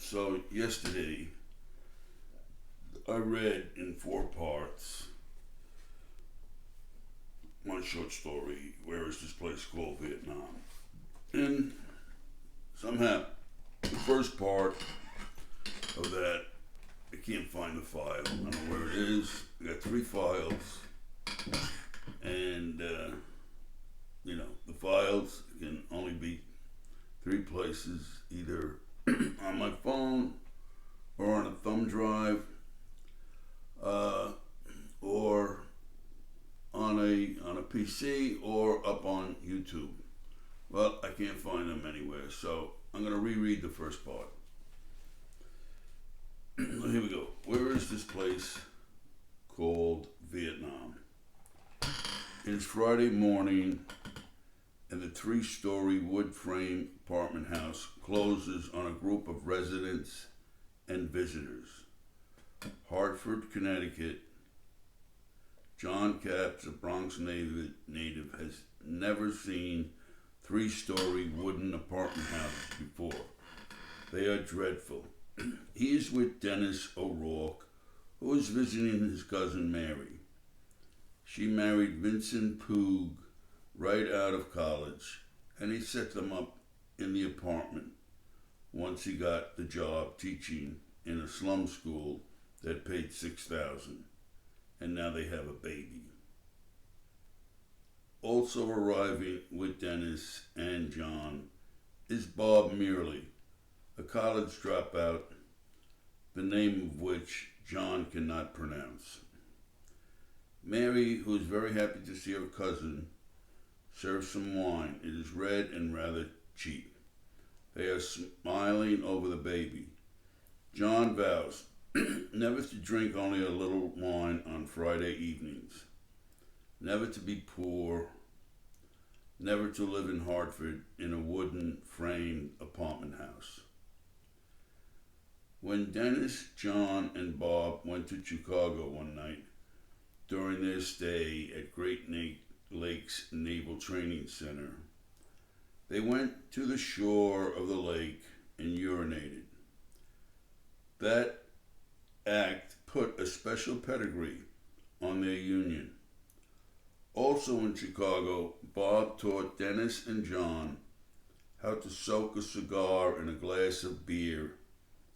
So yesterday I read in 4 parts my short story, Where is this place called Vietnam? And somehow the first part of that, I can't find the file. I don't know where it is. I got 3 files, and the files can only be 3 places, either on my phone or on a thumb drive, or on a PC or up on YouTube. Well, I can't find them anywhere, so I'm going to reread the first part. Here we go. Where is this place called Vietnam? It is Friday morning, and the 3-story wood frame apartment house closes on a group of residents and visitors. Hartford, Connecticut. John Capps, a Bronx native, has never seen 3-story wooden apartment houses before. They are dreadful. He is with Dennis O'Rourke, who is visiting his cousin Mary. She married Vincent Poog right out of college, and he set them up in the apartment once he got the job teaching in a slum school that paid $6,000, and now they have a baby. Also arriving with Dennis and John is Bob Merely, a college dropout, the name of which John cannot pronounce. Mary, who is very happy to see her cousin, serves some wine. It is red and rather cheap. They are smiling over the baby. John vows never to drink only a little wine on Friday evenings, never to be poor, never to live in Hartford in a wooden framed apartment house. When Dennis, John, and Bob went to Chicago one night during their stay at Great Lakes Naval Training Center, they went to the shore of the lake and urinated. That act put a special pedigree on their union. Also in Chicago, Bob taught Dennis and John how to soak a cigar in a glass of beer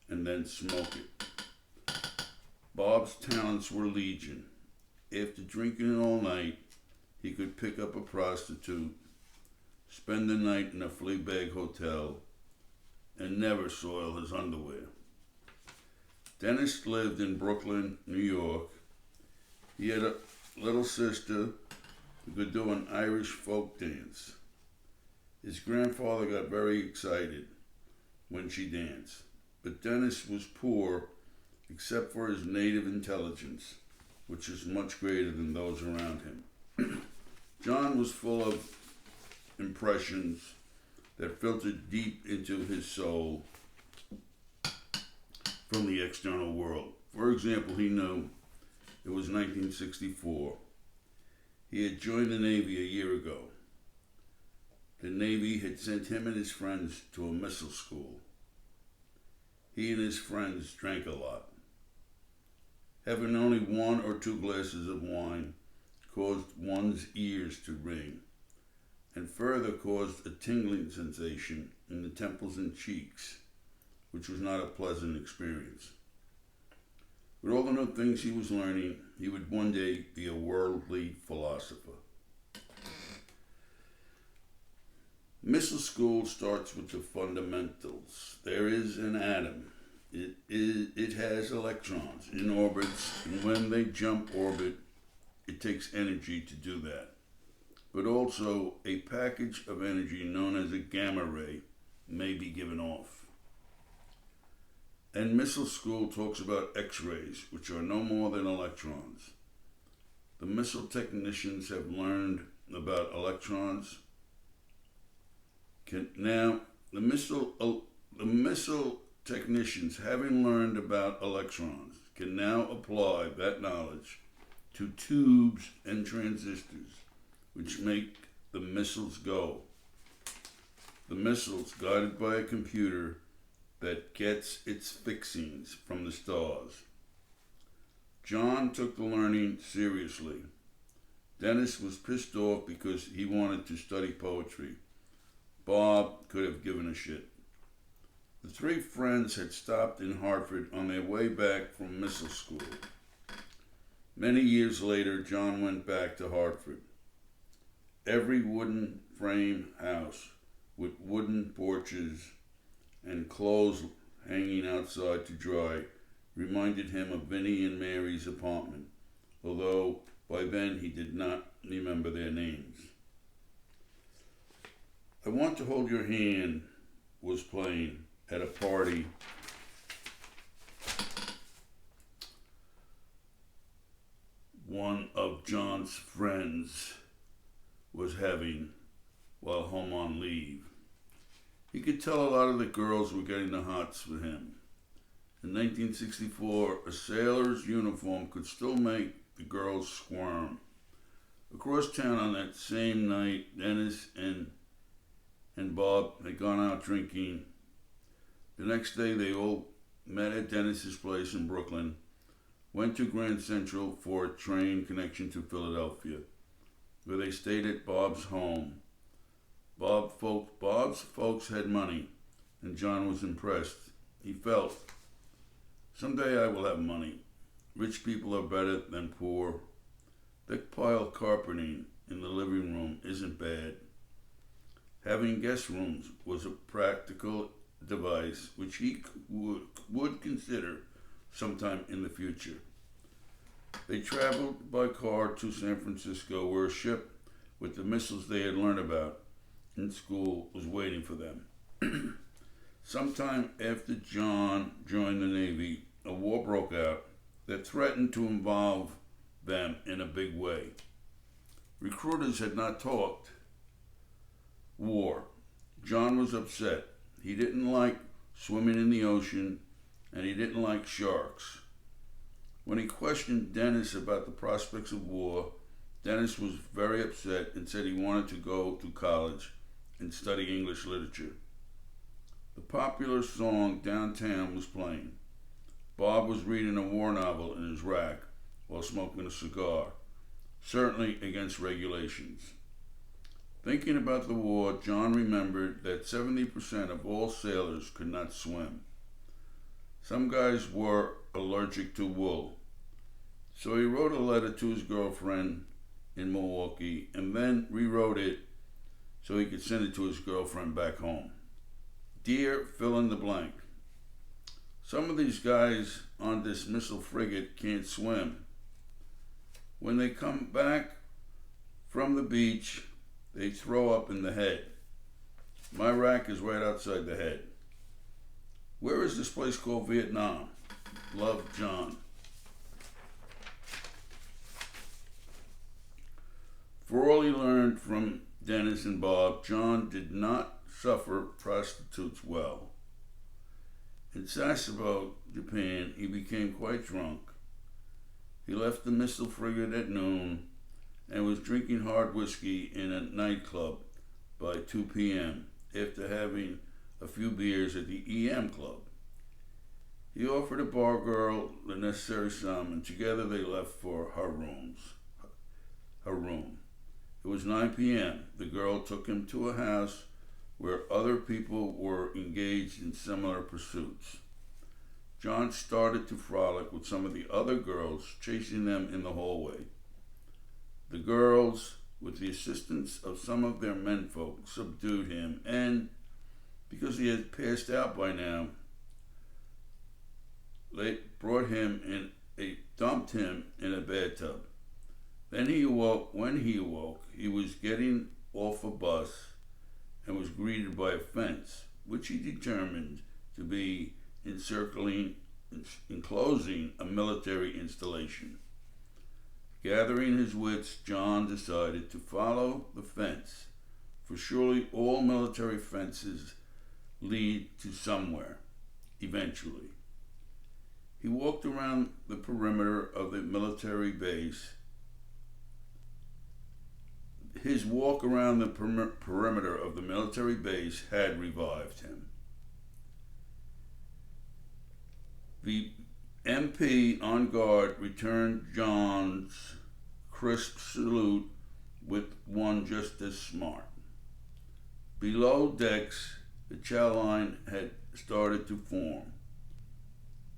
and then smoke it. Bob's talents were legion. After drinking all night, he could pick up a prostitute, spend the night in a flea-bag hotel, and never soil his underwear. Dennis lived in Brooklyn, New York. He had a little sister who could do an Irish folk dance. His grandfather got very excited when she danced, but Dennis was poor except for his native intelligence, which is much greater than those around him. John was full of impressions that filtered deep into his soul from the external world. For example, he knew it was 1964. He had joined the Navy a year ago. The Navy had sent him and his friends to a missile school. He and his friends drank a lot. Having only 1 or 2 glasses of wine caused one's ears to ring, and further caused a tingling sensation in the temples and cheeks, which was not a pleasant experience. With all the new things he was learning, he would one day be a worldly philosopher. Missile school starts with the fundamentals. There is an atom. It has electrons in orbits, and when they jump orbit, it takes energy to do that. But also, a package of energy known as a gamma ray may be given off. And missile school talks about X-rays, which are no more than electrons. The missile technicians have learned about electrons. The missile technicians, having learned about electrons, can now apply that knowledge to tubes and transistors, which make the missiles go. The missiles, guided by a computer, that gets its fixings from the stars. John took the learning seriously. Dennis was pissed off because he wanted to study poetry. Bob could have given a shit. The three friends had stopped in Hartford on their way back from missile school. Many years later, John went back to Hartford. Every wooden frame house with wooden porches and clothes hanging outside to dry reminded him of Vinnie and Mary's apartment, although by then he did not remember their names. I Want to Hold Your Hand was playing at a party one of John's friends was having while home on leave. He could tell a lot of the girls were getting the hots with him. In 1964, a sailor's uniform could still make the girls squirm. Across town on that same night, Dennis and Bob had gone out drinking. The next day, they all met at Dennis's place in Brooklyn, went to Grand Central for a train connection to Philadelphia, where they stayed at Bob's home. Bob's folks had money, and John was impressed. He felt, someday I will have money. Rich people are better than poor. Thick pile carpeting in the living room isn't bad. Having guest rooms was a practical device which he would consider sometime in the future. They traveled by car to San Francisco, where a ship with the missiles they had learned about in school was waiting for them. Sometime after John joined the Navy, a war broke out that threatened to involve them in a big way. Recruiters had not talked war. John was upset. He didn't like swimming in the ocean, and he didn't like sharks. When he questioned Dennis about the prospects of war, Dennis was very upset and said he wanted to go to college and study English literature. The popular song Downtown was playing. Bob was reading a war novel in his rack while smoking a cigar, certainly against regulations. Thinking about the war, John remembered that 70% of all sailors could not swim. Some guys were allergic to wool. So he wrote a letter to his girlfriend in Milwaukee and then rewrote it so he could send it to his girlfriend back home. Dear fill in the blank. Some of these guys on this missile frigate can't swim. When they come back from the beach, they throw up in the head. My rack is right outside the head. Where is this place called Vietnam? Love, John. For all he learned from Dennis and Bob, John did not suffer prostitutes well. In Sasebo, Japan, he became quite drunk. He left the missile frigate at noon and was drinking hard whiskey in a nightclub by 2 p.m. after having a few beers at the EM Club. He offered a bar girl the necessary sum, and together they left for her room. It was 9 p.m. The girl took him to a house where other people were engaged in similar pursuits. John started to frolic with some of the other girls, chasing them in the hallway. The girls, with the assistance of some of their menfolk, subdued him, and, because he had passed out by now, they dumped him in a bathtub. Then he awoke. When he awoke, he was getting off a bus and was greeted by a fence, which he determined to be enclosing a military installation. Gathering his wits, John decided to follow the fence, for surely all military fences lead to somewhere, eventually. He walked around the perimeter of the military base. His walk around the perimeter of the military base had revived him. The MP on guard returned John's crisp salute with one just as smart. Below decks, the chow line had started to form.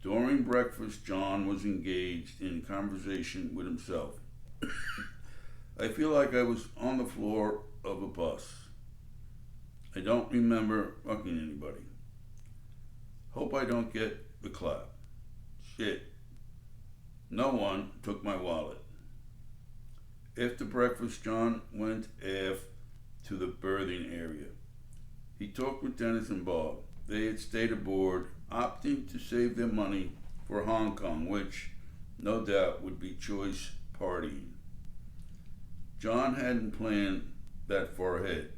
During breakfast, John was engaged in conversation with himself. I feel like I was on the floor of a bus. I don't remember fucking anybody. Hope I don't get the clap. Shit. No one took my wallet. After breakfast, John went aft to the berthing area. He talked with Dennis and Bob. They had stayed aboard, opting to save their money for Hong Kong, which no doubt would be choice partying. John hadn't planned that far ahead.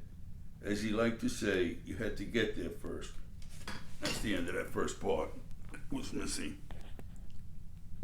As he liked to say, you had to get there first. That's the end of that first part.